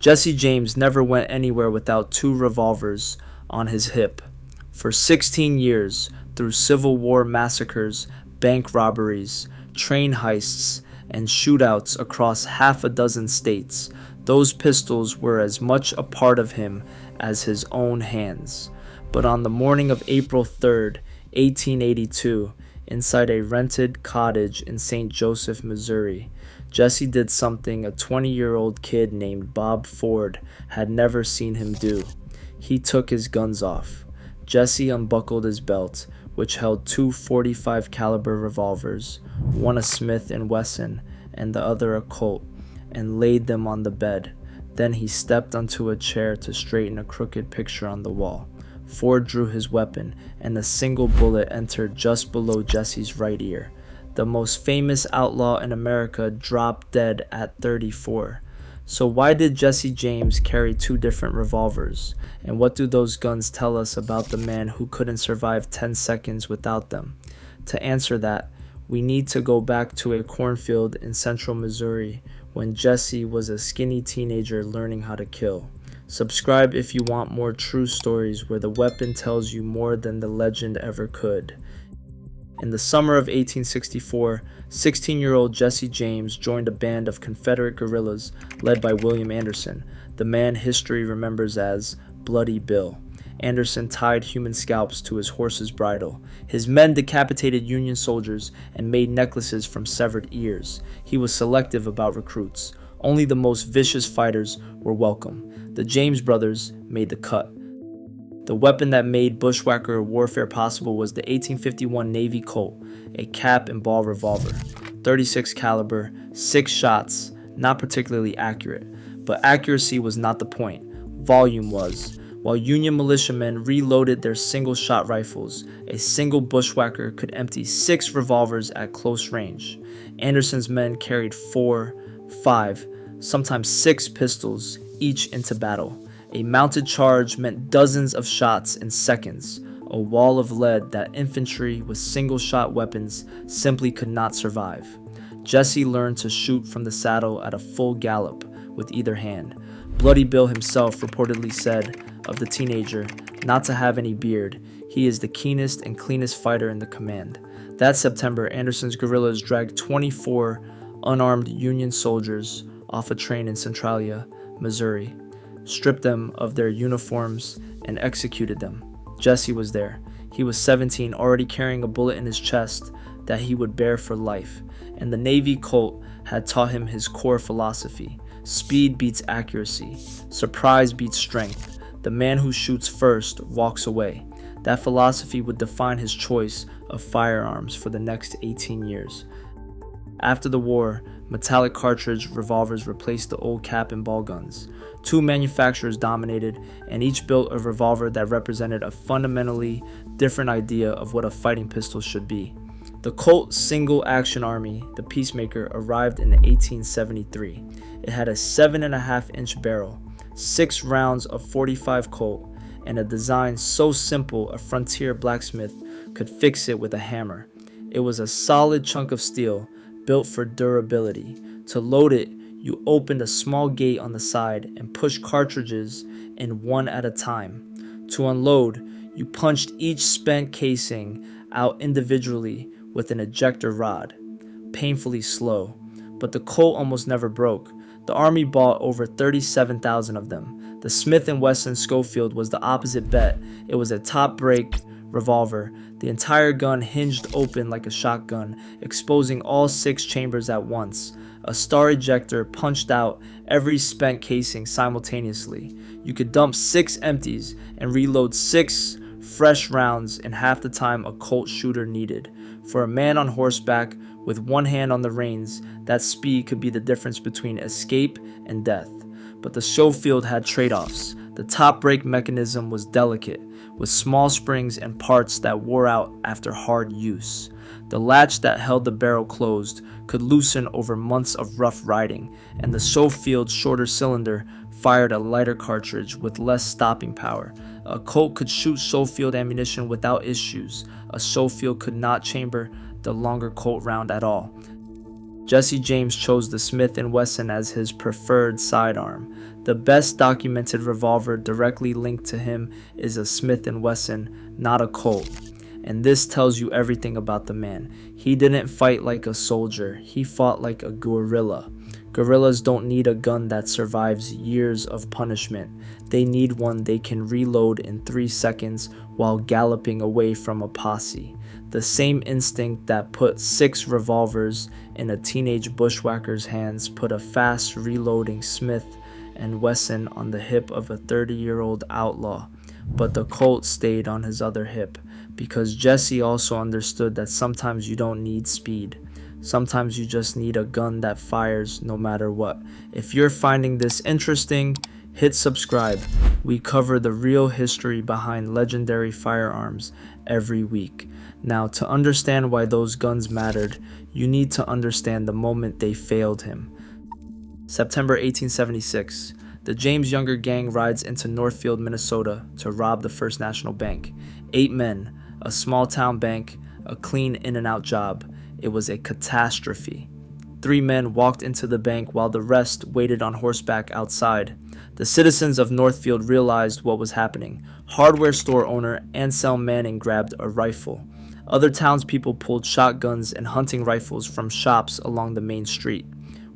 Jesse James never went anywhere without two revolvers on his hip. For 16 years, through Civil War massacres, bank robberies, train heists, and shootouts across half a dozen states, those pistols were as much a part of him as his own hands. But on the morning of April 3rd, 1882, inside a rented cottage in St. Joseph, Missouri, Jesse did something a 20-year-old kid named Bob Ford had never seen him do. He took his guns off. Jesse unbuckled his belt, which held two .45 caliber revolvers, one a Smith & Wesson and the other a Colt, and laid them on the bed. Then he stepped onto a chair to straighten a crooked picture on the wall. Ford drew his weapon, and a single bullet entered just below Jesse's right ear. The most famous outlaw in America dropped dead at 34. So why did Jesse James carry two different revolvers? And what do those guns tell us about the man who couldn't survive 10 seconds without them? To answer that, we need to go back to a cornfield in central Missouri when Jesse was a skinny teenager learning how to kill. Subscribe if you want more true stories where the weapon tells you more than the legend ever could. In the summer of 1864, 16-year-old Jesse James joined a band of Confederate guerrillas led by William Anderson, the man history remembers as Bloody Bill. Anderson tied human scalps to his horse's bridle. His men decapitated Union soldiers and made necklaces from severed ears. He was selective about recruits. Only the most vicious fighters were welcome. The James brothers made the cut. The weapon that made bushwhacker warfare possible was the 1851 Navy Colt, a cap and ball revolver. 36 caliber, 6 shots, not particularly accurate. But accuracy was not the point. Volume was. While Union militiamen reloaded their single-shot rifles, a single bushwhacker could empty 6 revolvers at close range. Anderson's men carried 4, 5, sometimes 6 pistols, each into battle. A mounted charge meant dozens of shots in seconds, a wall of lead that infantry with single-shot weapons simply could not survive. Jesse learned to shoot from the saddle at a full gallop with either hand. Bloody Bill himself reportedly said of the teenager not to have any beard. He is the keenest and cleanest fighter in the command. That September, Anderson's guerrillas dragged 24 unarmed Union soldiers off a train in Centralia, Missouri, stripped them of their uniforms, and executed them. Jesse was there. He was 17, already carrying a bullet in his chest that he would bear for life, and the Navy Colt had taught him his core philosophy. Speed beats accuracy. Surprise beats strength. The man who shoots first walks away. That philosophy would define his choice of firearms for the next 18 years. After the war, metallic cartridge revolvers replaced the old cap and ball guns. 2 manufacturers dominated, and each built a revolver that represented a fundamentally different idea of what a fighting pistol should be. The Colt Single Action Army, the Peacemaker, arrived in 1873. It had a 7.5-inch barrel, 6 rounds of .45 Colt, and a design so simple a frontier blacksmith could fix it with a hammer. It was a solid chunk of steel, built for durability. To load it, you opened a small gate on the side and pushed cartridges in one at a time. To unload, you punched each spent casing out individually with an ejector rod. Painfully slow, but the Colt almost never broke. The Army bought over 37,000 of them. The Smith & Wesson Schofield was the opposite bet. It was a top-break revolver. The entire gun hinged open like a shotgun, exposing all 6 chambers at once. A star ejector punched out every spent casing simultaneously. You could dump 6 empties and reload 6 fresh rounds in half the time a Colt shooter needed. For a man on horseback with one hand on the reins, that speed could be the difference between escape and death. But the Schofield had trade-offs. The top brake mechanism was delicate, with small springs and parts that wore out after hard use. The latch that held the barrel closed could loosen over months of rough riding, and the Schofield's shorter cylinder fired a lighter cartridge with less stopping power. A Colt could shoot Schofield ammunition without issues. A Schofield could not chamber the longer Colt round at all. Jesse James chose the Smith & Wesson as his preferred sidearm. The best documented revolver directly linked to him is a Smith & Wesson, not a Colt. And this tells you everything about the man. He didn't fight like a soldier, he fought like a guerrilla. Guerrillas don't need a gun that survives years of punishment. They need one they can reload in 3 seconds while galloping away from a posse. The same instinct that put 6 revolvers in a teenage bushwhacker's hands put a fast reloading Smith & Wesson on the hip of a 30-year-old outlaw. But the Colt stayed on his other hip, because Jesse also understood that sometimes you don't need speed. Sometimes you just need a gun that fires no matter what. If you're finding this interesting, hit subscribe. We cover the real history behind legendary firearms every week. Now, to understand why those guns mattered, you need to understand the moment they failed him. September 1876. The James Younger gang rides into Northfield, Minnesota to rob the First National Bank. 8 men, a small town bank, a clean in and out job. It was a catastrophe. 3 men walked into the bank while the rest waited on horseback outside. The citizens of Northfield realized what was happening. Hardware store owner Anselm Manning grabbed a rifle. Other townspeople pulled shotguns and hunting rifles from shops along the main street.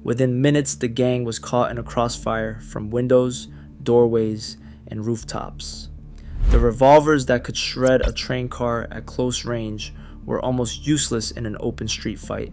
Within minutes, the gang was caught in a crossfire from windows, doorways, and rooftops. The revolvers that could shred a train car at close range were almost useless in an open street fight.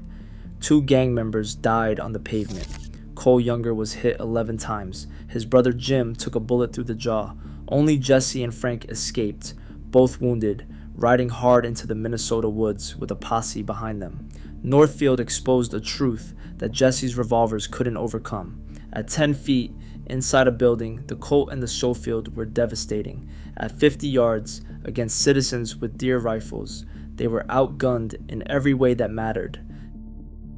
2 gang members died on the pavement. Cole Younger was hit 11 times. His brother Jim took a bullet through the jaw. Only Jesse and Frank escaped, both wounded, riding hard into the Minnesota woods with a posse behind them. Northfield exposed a truth that Jesse's revolvers couldn't overcome. At 10 feet inside a building, the Colt and the Schofield were devastating. At 50 yards, against citizens with deer rifles, they were outgunned in every way that mattered.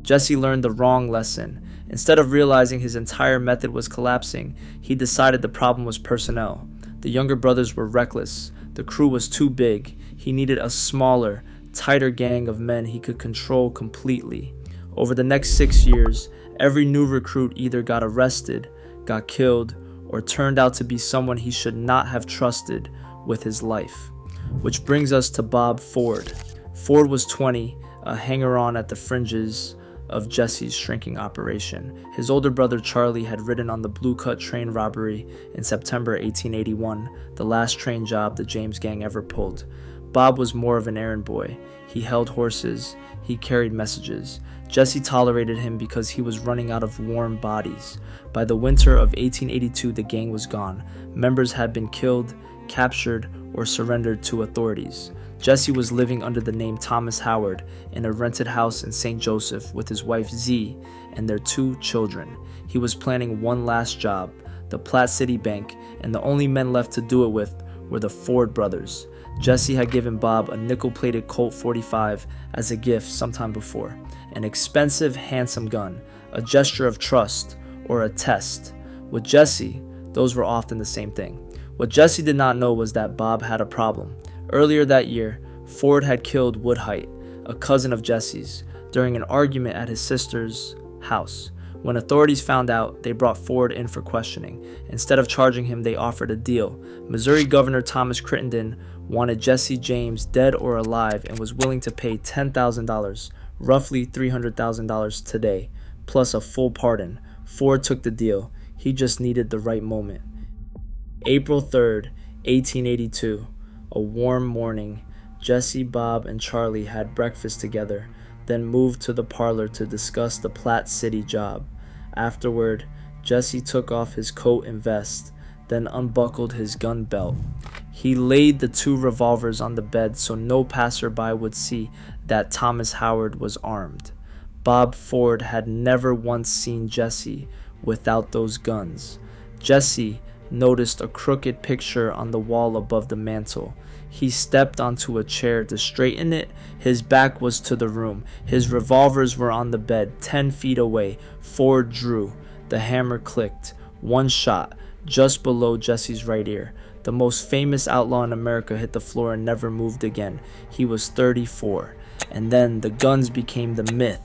Jesse learned the wrong lesson. Instead of realizing his entire method was collapsing, he decided the problem was personnel. The younger brothers were reckless. The crew was too big. He needed a smaller, tighter gang of men he could control completely. Over the next 6 years, every new recruit either got arrested, got killed, or turned out to be someone he should not have trusted with his life. Which brings us to Bob Ford. Ford was 20, a hanger-on at the fringes of Jesse's shrinking operation. His older brother Charlie had ridden on the Blue Cut train robbery in September 1881, the last train job the James gang ever pulled. Bob was more of an errand boy. He held horses, he carried messages. Jesse tolerated him because he was running out of warm bodies. By the winter of 1882, the gang was gone. Members had been killed, captured, or surrendered to authorities. Jesse was living under the name Thomas Howard in a rented house in St. Joseph with his wife Z and their 2 children. He was planning one last job, the Platte City Bank, and the only men left to do it with were the Ford brothers. Jesse had given Bob a nickel-plated Colt 45 as a gift sometime before, an expensive, handsome gun, a gesture of trust, or a test. With Jesse, those were often the same thing. What Jesse did not know was that Bob had a problem. Earlier that year, Ford had killed Woodhite, a cousin of Jesse's, during an argument at his sister's house. When authorities found out, they brought Ford in for questioning. Instead of charging him, they offered a deal. Missouri Governor Thomas Crittenden wanted Jesse James dead or alive and was willing to pay $10,000, roughly $300,000 today, plus a full pardon. Ford took the deal. He just needed the right moment. April 3rd, 1882. A warm morning. Jesse, Bob, and Charlie had breakfast together, then moved to the parlor to discuss the Platte City job. Afterward, Jesse took off his coat and vest, then unbuckled his gun belt. He laid the 2 revolvers on the bed so no passerby would see that Thomas Howard was armed. Bob Ford had never once seen Jesse without those guns. Jesse noticed a crooked picture on the wall above the mantel. He stepped onto a chair to straighten it. His back was to the room. His revolvers were on the bed, 10 feet away. Ford drew. The hammer clicked. 1 shot, just below Jesse's right ear. The most famous outlaw in America hit the floor and never moved again. He was 34. And then the guns became the myth.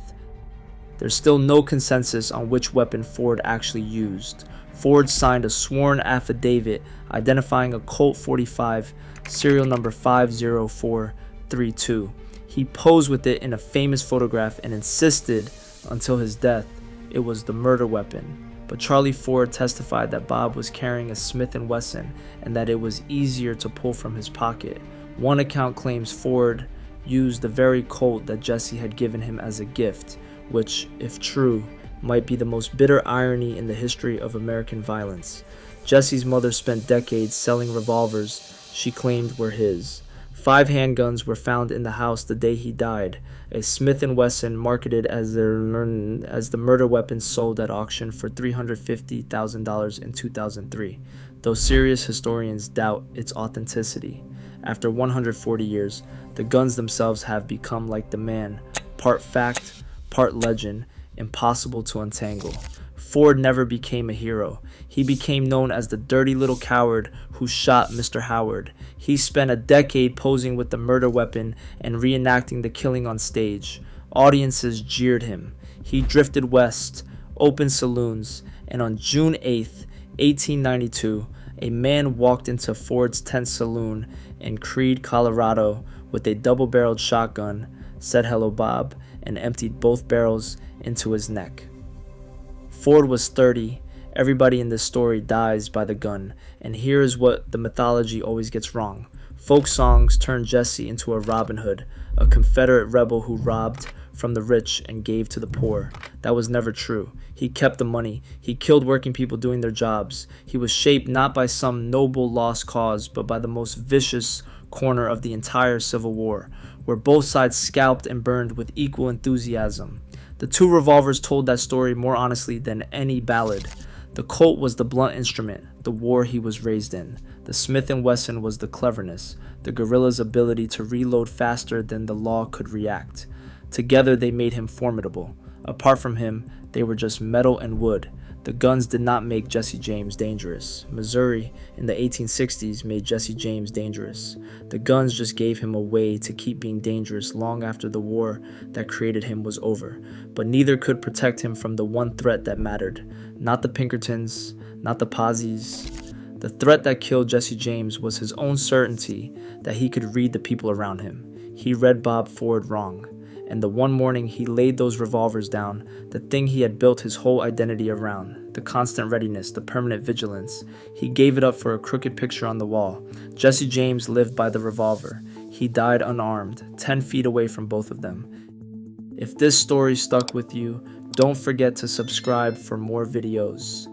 There's still no consensus on which weapon Ford actually used. Ford signed a sworn affidavit identifying a Colt 45, serial number 50432. He posed with it in a famous photograph and insisted, until his death, it was the murder weapon. But Charlie Ford testified that Bob was carrying a Smith & Wesson and that it was easier to pull from his pocket. One account claims Ford used the very Colt that Jesse had given him as a gift, which, if true, might be the most bitter irony in the history of American violence. Jesse's mother spent decades selling revolvers she claimed were his. 5 handguns were found in the house the day he died. A Smith & Wesson marketed as the murder weapon sold at auction for $350,000 in 2003, though serious historians doubt its authenticity. After 140 years, the guns themselves have become like the man, part fact, part legend, impossible to untangle. Ford never became a hero. He became known as the dirty little coward who shot Mr. Howard. He spent a decade posing with the murder weapon and reenacting the killing on stage. Audiences jeered him. He drifted west, opened saloons, and on June 8th, 1892, a man walked into Ford's tent saloon in Creede, Colorado, with a double-barreled shotgun, said "Hello, Bob," and emptied both barrels into his neck. Ford was 30. Everybody in this story dies by the gun, and here is what the mythology always gets wrong. Folk songs turned Jesse into a Robin Hood, a Confederate rebel who robbed from the rich and gave to the poor. That was never true. He kept the money. He killed working people doing their jobs. He was shaped not by some noble lost cause, but by the most vicious corner of the entire Civil War, where both sides scalped and burned with equal enthusiasm. The 2 revolvers told that story more honestly than any ballad. The Colt was the blunt instrument, the war he was raised in. The Smith & Wesson was the cleverness, the guerrilla's ability to reload faster than the law could react. Together they made him formidable. Apart from him, they were just metal and wood. The guns did not make Jesse James dangerous. Missouri in the 1860s made Jesse James dangerous. The guns just gave him a way to keep being dangerous long after the war that created him was over. But neither could protect him from the one threat that mattered. Not the Pinkertons, not the Pozzies. The threat that killed Jesse James was his own certainty that he could read the people around him. He read Bob Ford wrong. And the one morning he laid those revolvers down, the thing he had built his whole identity around, the constant readiness, the permanent vigilance, he gave it up for a crooked picture on the wall. Jesse James lived by the revolver. He died unarmed, 10 feet away from both of them. If this story stuck with you, don't forget to subscribe for more videos.